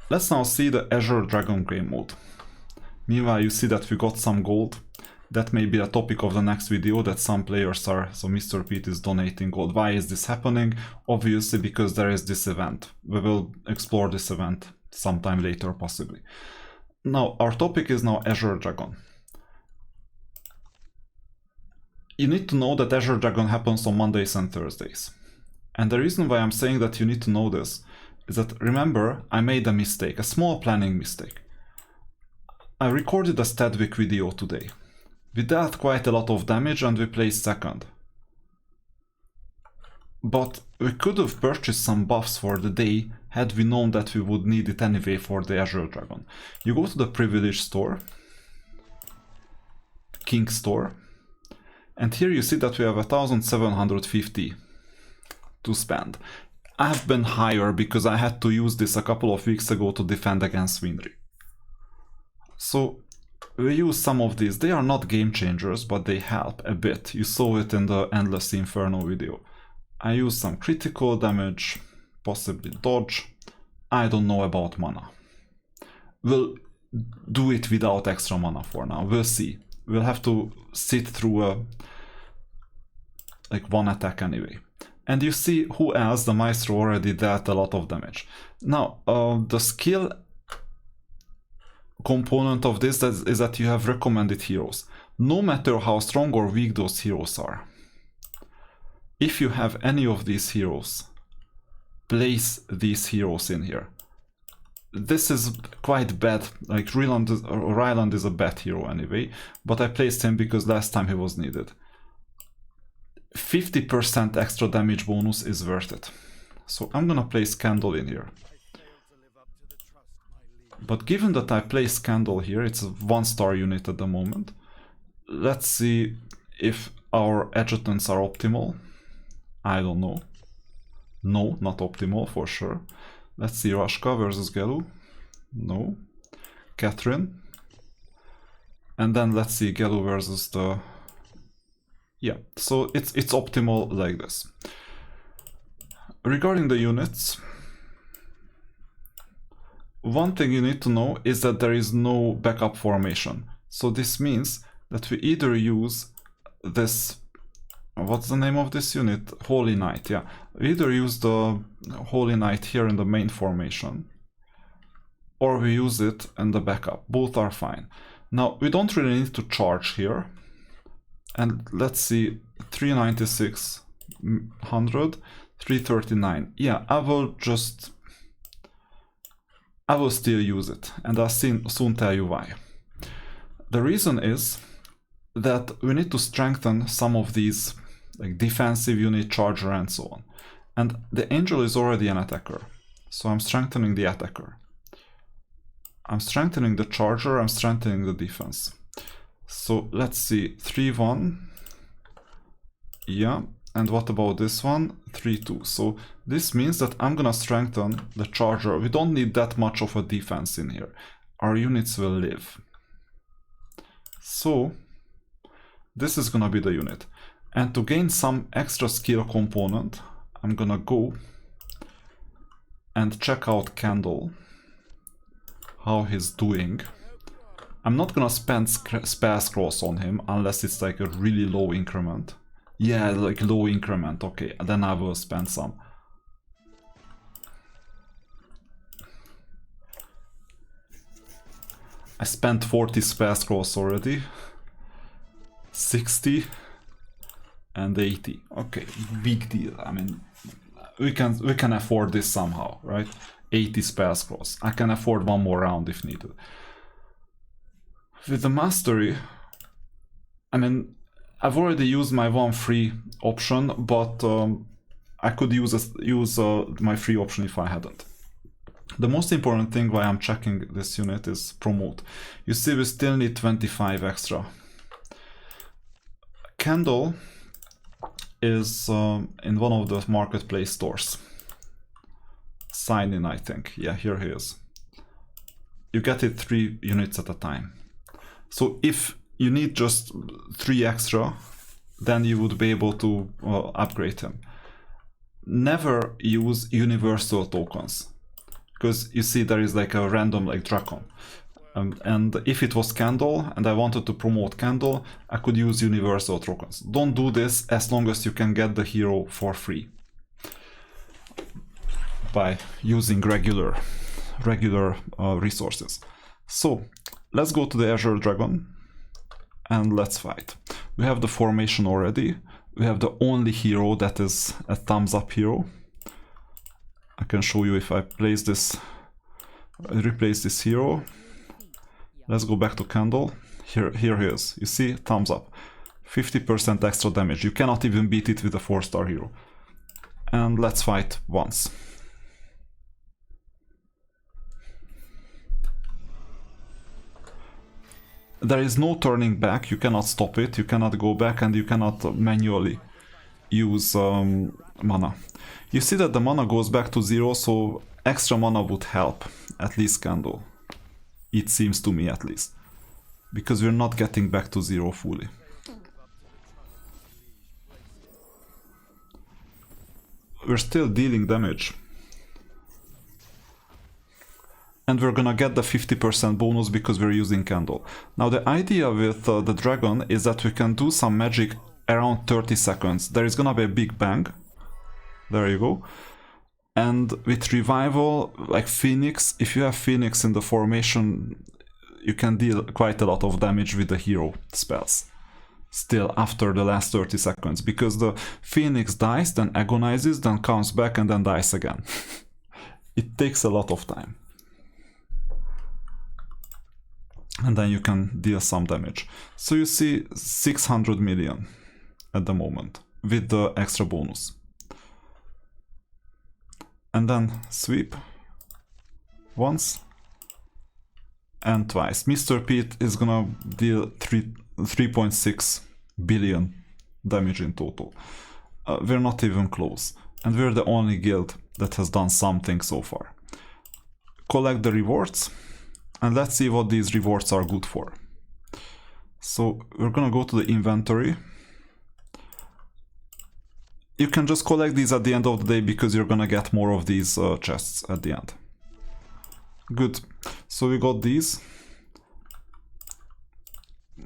Let's now see the Azure Dragon game mode. Meanwhile, you see that we got some gold. That may be a topic of the next video, that some players are, so Mr. Pete is donating gold. Why is this happening? Obviously because there is this event. We will explore this event sometime later possibly. Now, our topic is now Azure Dragon. You need to know that Azure Dragon happens on Mondays and Thursdays. And the reason why I'm saying that you need to know this is that, remember, I made a mistake, a small planning mistake. I recorded a Stadwick video today. We dealt quite a lot of damage and we placed second. But we could have purchased some buffs for the day had we known that we would need it anyway for the Azure Dragon. You go to the Privilege store, King store, and here you see that we have 1750 to spend. I've been higher because I had to use this a couple of weeks ago to defend against Winry. So we use some of these. They are not game changers, but they help a bit. You saw it in the Endless Inferno video. I use some critical damage, possibly dodge. I don't know about mana. We'll do it without extra mana for now. We'll see. We'll have to sit through like one attack anyway. And you see who else, the Maestro already dealt a lot of damage. Now, the skill component of this is that you have recommended heroes. No matter how strong or weak those heroes are, if you have any of these heroes, place these heroes in here. This is quite bad, like Ryland is a bad hero anyway, but I placed him because last time he was needed. 50% extra damage bonus is worth it. So I'm gonna place Candle in here. But given that I place Candle here, it's a 1-star unit at the moment. Let's see if our adjutants are optimal. I don't know. No, not optimal for sure. Let's see, Rashka versus Gelu. No. Catherine. And then let's see Gelu versus the... Yeah, so it's optimal like this. Regarding the units, one thing you need to know is that there is no backup formation. So this means that we either use this, what's the name of this unit? Holy Knight, yeah. We either use the Holy Knight here in the main formation, or we use it in the backup. Both are fine. Now, we don't really need to charge here. And let's see, 396, 100, 339. Yeah, I will still use it, and I'll soon tell you why. The reason is that we need to strengthen some of these, like defensive unit, charger, and so on. And the Angel is already an attacker, so I'm strengthening the attacker. I'm strengthening the charger, I'm strengthening the defense. So let's see, 3-1, yeah, and what about this one? 3-2. So this means that I'm gonna strengthen the charger. We don't need that much of a defense in here. Our units will live. So this is gonna be the unit. And to gain some extra skill component, I'm gonna go and check out Candle, how he's doing. I'm not gonna spend spell scrolls on him unless it's like a really low increment. Yeah, like low increment, okay, then I will spend some. I spent 40 spell scrolls already. 60 and 80. Okay, big deal. I mean, we can afford this somehow, right? 80 spell scrolls. I can afford one more round if needed. With the mastery, I mean, I've already used my one free option, but I could use my free option if I hadn't. The most important thing why I'm checking this unit is promote. You see, we still need 25 extra. Candle is in one of the marketplace stores. Sign in, I think. Yeah, here he is. You get it 3 units at a time. So if you need just 3 extra, then you would be able to upgrade him. Never use universal tokens. because you see there is like a random like dragon. And if it was candle and I wanted to promote candle, I could use universal tokens. Don't do this as long as you can get the hero for free by using regular resources. So let's go to the Azure Dragon and let's fight. We have the formation already. We have the only hero that is a thumbs up hero. I can show you if I place this, replace this hero. Let's go back to candle. Here he is. You see, thumbs up. 50% extra damage. You cannot even beat it with a 4-star hero. And let's fight once. There is no turning back. You cannot stop it. You cannot go back, and you cannot manually use mana. You see that the mana goes back to 0, so extra mana would help, at least candle. It seems to me, at least. Because we're not getting back to 0 fully. We're still dealing damage. And we're gonna get the 50% bonus because we're using candle. Now the idea with the dragon is that we can do some magic around 30 seconds. There is gonna be a big bang. There you go. And with revival, like Phoenix, if you have Phoenix in the formation, you can deal quite a lot of damage with the hero spells. Still after the last 30 seconds, because the Phoenix dies, then agonizes, then comes back and then dies again. It takes a lot of time. And then you can deal some damage. So you see 600 million at the moment with the extra bonus. And then sweep once and twice. Mr. Pete is gonna deal 3.6 billion damage in total. We're not even close. And we're the only guild that has done something so far. Collect the rewards. And let's see what these rewards are good for. So we're gonna go to the inventory. You can just collect these at the end of the day because you're gonna get more of these chests at the end. Good. So we got these.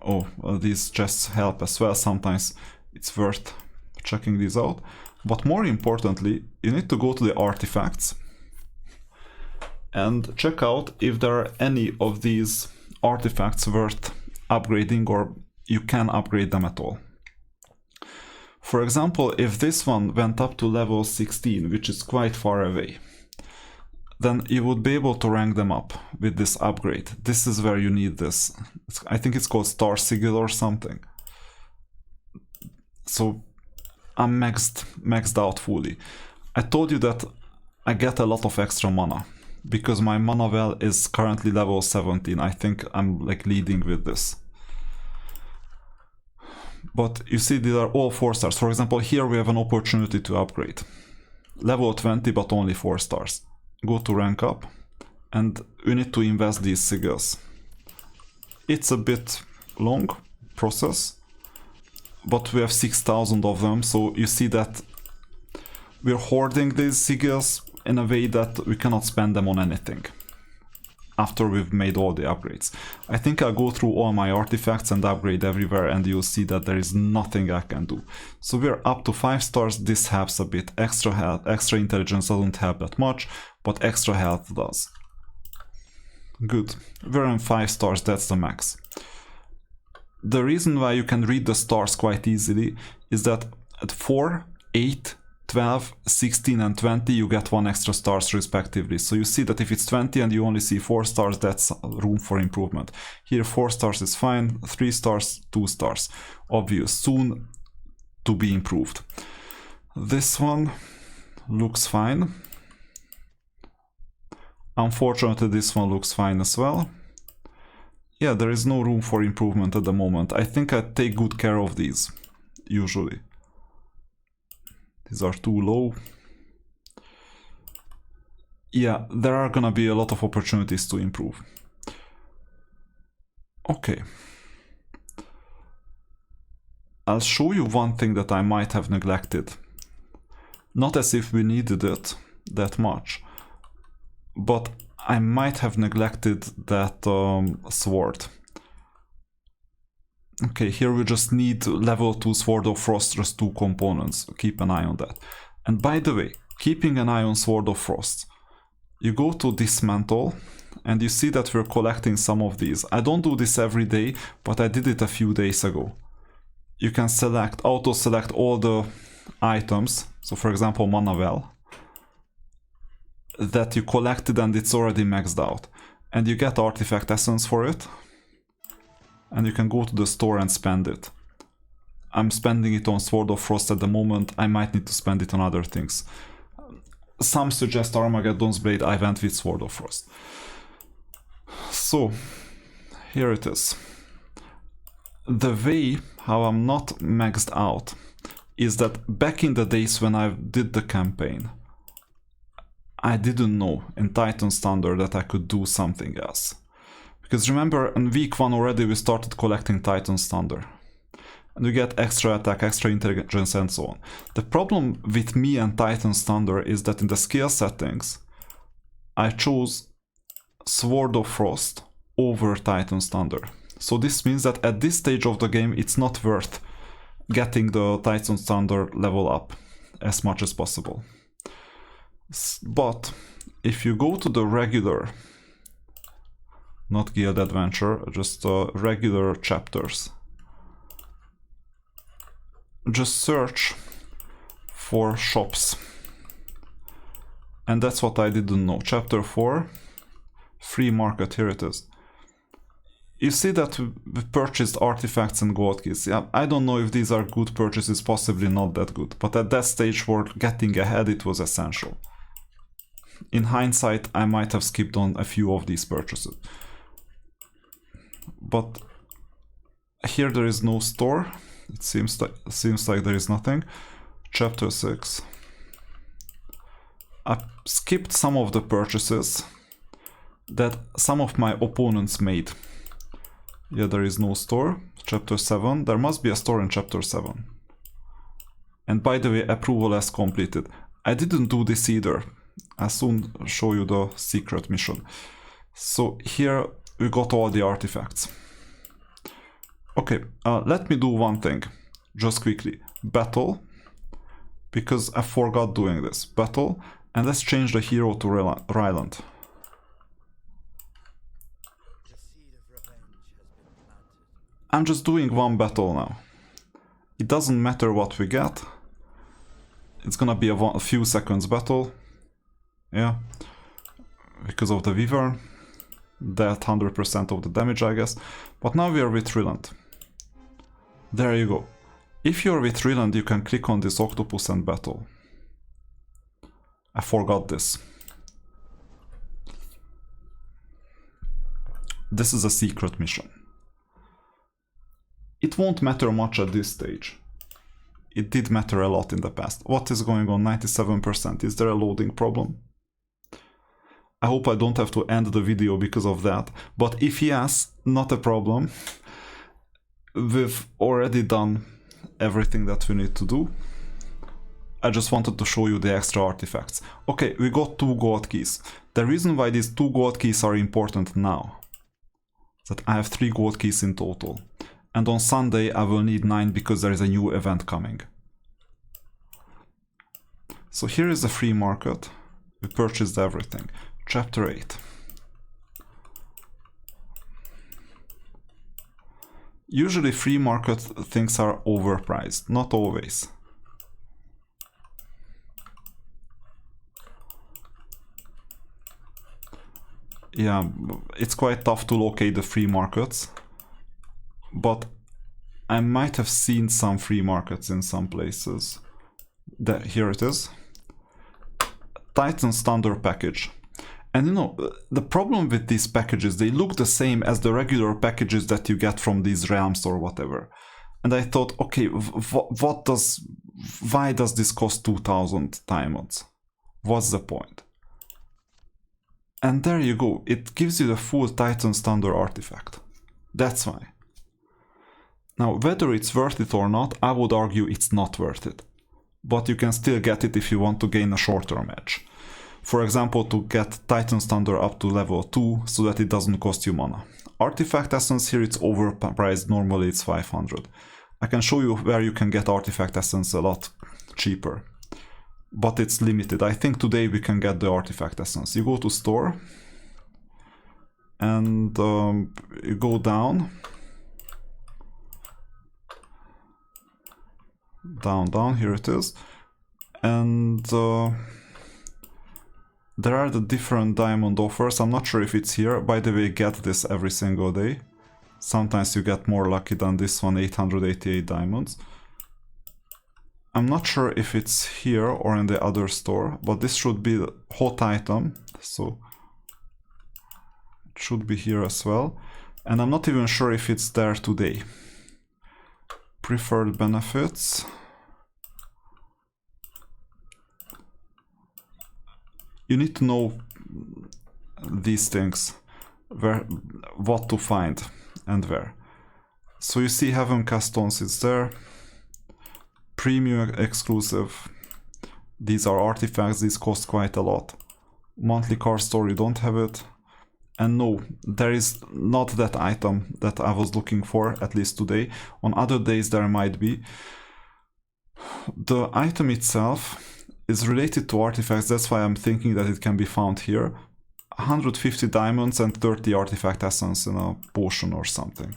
Oh, these chests help as well. Sometimes it's worth checking these out. But more importantly, you need to go to the artifacts and check out if there are any of these artifacts worth upgrading or you can upgrade them at all. For example, if this one went up to level 16, which is quite far away, then you would be able to rank them up with this upgrade. This is where you need this. I think it's called Star Sigil or something. So I'm maxed out fully. I told you that I get a lot of extra mana because my mana well is currently level 17. I think I'm like leading with this. But you see, these are all 4 stars. For example, here we have an opportunity to upgrade. Level 20, but only 4 stars. Go to rank up, and we need to invest these sigils. It's a bit long process, but we have 6,000 of them, so you see that we're hoarding these sigils in a way that we cannot spend them on anything after we've made all the upgrades. I think I'll go through all my artifacts and upgrade everywhere, and you'll see that there is nothing I can do. So we're up to 5 stars. This helps a bit. Extra health, extra intelligence doesn't help that much, but extra health does. Good. We're on 5 stars, that's the max. The reason why you can read the stars quite easily is that at 4, 8, 12, 16 and 20 you get 1 extra stars respectively. So you see that if it's 20 and you only see 4 stars, that's room for improvement. Here 4 stars is fine, 3 stars, 2 stars. Obvious, soon to be improved. This one looks fine. Unfortunately this one looks fine as well. Yeah, there is no room for improvement at the moment. I think I take good care of these, usually. These are too low. Yeah, there are gonna be a lot of opportunities to improve. Okay. I'll show you one thing that I might have neglected. Not as if we needed it that much, but I might have neglected that sword. Okay, here we just need level 2 Sword of Frost, just 2 components. Keep an eye on that. And by the way, keeping an eye on Sword of Frost, you go to Dismantle, and you see that we're collecting some of these. I don't do this every day, but I did it a few days ago. You can auto-select all the items, so for example Mana Well, that you collected and it's already maxed out. And you get Artifact Essence for it. And you can go to the store and spend it. I'm spending it on Sword of Frost at the moment. I might need to spend it on other things. Some suggest Armageddon's Blade. I went with Sword of Frost. So, here it is. The way how I'm not maxed out is that back in the days when I did the campaign, I didn't know in Titan's Thunder that I could do something else. Because remember, in week 1 already we started collecting Titan's Thunder. And we get extra attack, extra intelligence and so on. The problem with me and Titan's Thunder is that in the skill settings, I chose Sword of Frost over Titan's Thunder. So this means that at this stage of the game it's not worth getting the Titan's Thunder level up as much as possible. But if you go to the regular, not Guild Adventure, just regular chapters, just search for shops. And that's what I didn't know. Chapter 4, free market, here it is. You see that we purchased artifacts and gold keys. Yeah, I don't know if these are good purchases, possibly not that good, but at that stage for getting ahead it was essential. In hindsight, I might have skipped on a few of these purchases. But here there is no store. It seems like there is nothing. Chapter 6. I skipped some of the purchases that some of my opponents made. Yeah, there is no store. Chapter 7. There must be a store in Chapter 7. And by the way, approval as completed. I didn't do this either. I'll soon show you the secret mission. So here we got all the artifacts. Okay, let me do one thing, just quickly. Battle, because I forgot doing this. Battle, and let's change the hero to Ryland. I'm just doing one battle now. It doesn't matter what we get. It's gonna be a few seconds battle. Yeah, because of the Wyvern. Dealt 100% of the damage, I guess. But now we are with Ryland. There you go. If you're with Ryland, you can click on this octopus and battle. I forgot this. This is a secret mission. It won't matter much at this stage. It did matter a lot in the past. What is going on? 97%. Is there a loading problem? I hope I don't have to end the video because of that. But if yes, not a problem. We've already done everything that we need to do. I just wanted to show you the extra artifacts. Okay, we got 2 gold keys. The reason why these 2 gold keys are important now is that I have 3 gold keys in total. And on Sunday I will need 9 because there is a new event coming. So here is the free market. We purchased everything. Chapter 8. Usually free market things are overpriced, not always. Yeah, it's quite tough to locate the free markets, but I might have seen some free markets in some places. Here it is. Titan's Thunder package. And you know, the problem with these packages, they look the same as the regular packages that you get from these realms or whatever. And I thought, okay, why does this cost 2000 diamonds? What's the point? And there you go, it gives you the full Titan's Thunder artifact. That's why. Now, whether it's worth it or not, I would argue it's not worth it. But you can still get it if you want to gain a short-term edge. For example, to get Titan's Thunder up to level 2 so that it doesn't cost you mana. Artifact Essence here, it's overpriced, normally it's 500. I can show you where you can get Artifact Essence a lot cheaper. But it's limited. I think today we can get the Artifact Essence. You go to store and you go down. Down, here it is. And there are the different diamond offers. I'm not sure if it's here. By the way, get this every single day. Sometimes you get more lucky than this one, 888 diamonds. I'm not sure if it's here or in the other store, but this should be the hot item, so it should be here as well. And I'm not even sure if it's there today. Preferred benefits. You need to know these things, what to find and where. So you see Heaven Cast Stones is there. Premium exclusive. These are artifacts, these cost quite a lot. Monthly card store, you don't have it. And no, there is not that item that I was looking for, at least today. On other days there might be. The item itself is related to artifacts, that's why I'm thinking that it can be found here. 150 diamonds and 30 artifact essence in a potion or something.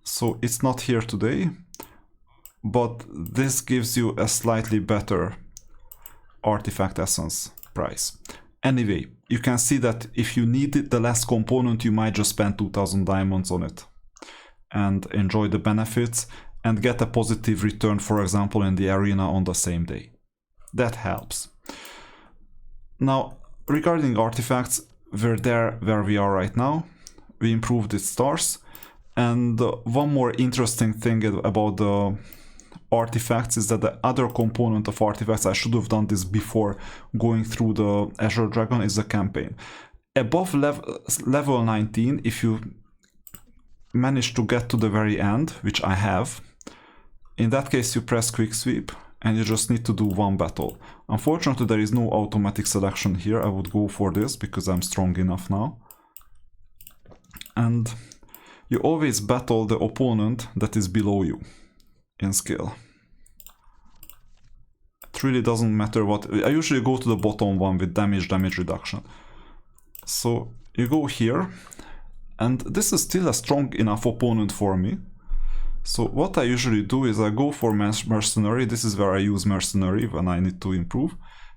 So it's not here today, but this gives you a slightly better artifact essence price. Anyway, you can see that if you need the last component, you might just spend 2000 diamonds on it and enjoy the benefits and get a positive return, for example, in the arena on the same day. That helps. Now, regarding artifacts, we're there where we are right now. We improved its stars. And one more interesting thing about the artifacts is that the other component of artifacts, I should have done this before going through the Azure Dragon, is the campaign. Above level 19, if you manage to get to the very end, which I have, in that case you press quick sweep and you just need to do one battle. Unfortunately, there is no automatic selection here. I would go for this because I'm strong enough now. And you always battle the opponent that is below you in skill. It really doesn't matter what. I usually go to the bottom one with damage reduction. So you go here, and this is still a strong enough opponent for me. So what I usually do is I go for Mercenary. This is where I use Mercenary when I need to improve.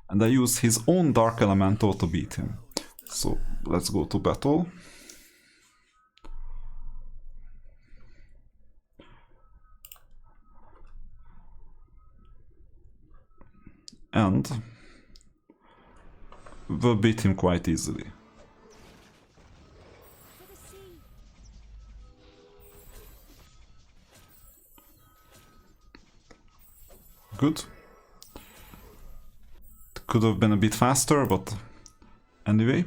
And I use his own Dark Elemental to beat him. So let's go to battle. And we'll beat him quite easily. Good. Could have been a bit faster, but anyway.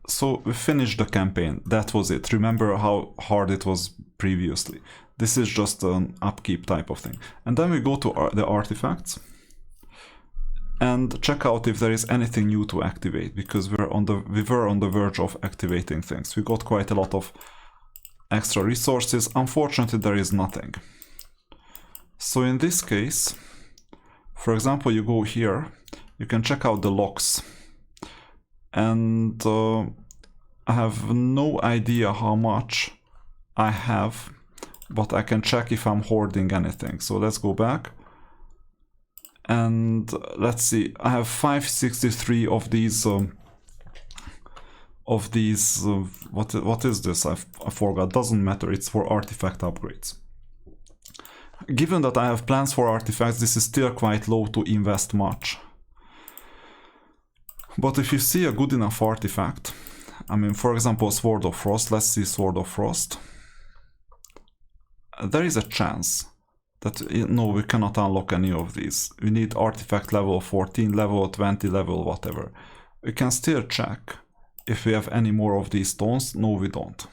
So we finished the campaign. That was it. Remember how hard it was previously. This is just an upkeep type of thing. And then we go to the artifacts and check out if there is anything new to activate, because we were on the verge of activating things. We got quite a lot of extra resources. Unfortunately, there is nothing. So in this case, for example, you go here, you can check out the locks. And I have no idea how much I have, but I can check if I'm hoarding anything. So let's go back. And let's see, I have 563 of these, what is this? I forgot, doesn't matter, it's for artifact upgrades. Given that I have plans for artifacts, this is still quite low to invest much. But if you see a good enough artifact, I mean, for example, Sword of Frost, let's see Sword of Frost. There is a chance that, no, we cannot unlock any of these. We need artifact level 14, level 20, level whatever. We can still check if we have any more of these stones. No, we don't.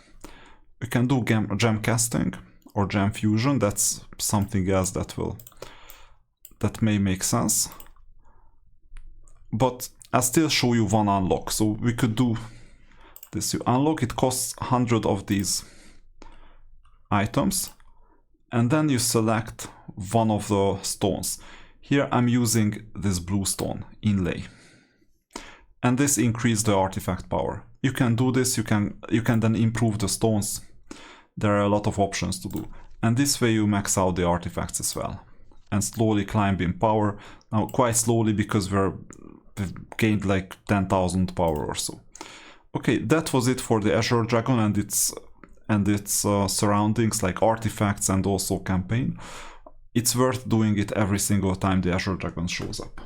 We can do gem casting or gem fusion. That's something else that may make sense. but I'll still show you one unlock. So we could do this. You unlock, it costs 100 of these items, and then you select one of the stones. Here I'm using this blue stone inlay, and this increases the artifact power. You can do this, you can then improve the stones. There are a lot of options to do, and this way you max out the artifacts as well and slowly climb in power. Now quite slowly, because we've gained like 10,000 power or so. Okay, that was it for the Azure Dragon and its surroundings, like artifacts and also campaign. It's worth doing it every single time the Azure Dragon shows up.